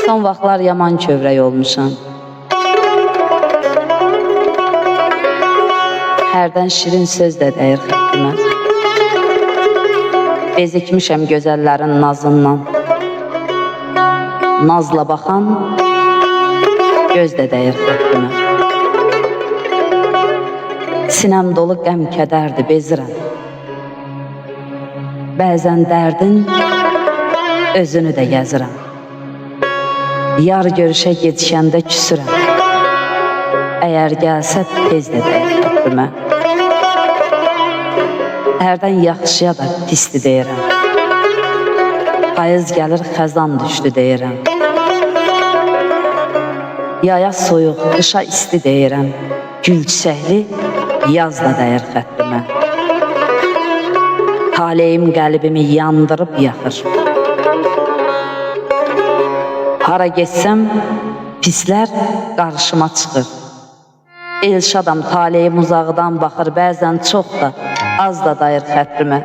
Son vaxtlar yaman kövrək olmuşam. Hərdən şirin söz də dəyir xəttimə. Bezikmişəm gözəllərin nazından. Nazla baxan göz də dəyir xəttimə. Sinəm dolu qəm kədərdir, bezirəm. Bəzən dərdin özünü də gəzirəm. Yar görüşə gedişəndə küsürəm. Əgər gəlsə tez də dəyir xəttimə. Hərdən yaxşıya da pisli deyirəm. Payız gəlir xəzan düşdü deyirəm. Yaya soyuq, qışa isti deyirəm. Gül çiçəkli yaz da dəyir xəttimə. Taleyim qəlbimi yandırıb yaxır. Hara geçsəm pislər qarşıma çıxır. Elşadam taleyim uzaqdan baxır, bəzən çox da az da dayır xətrimə.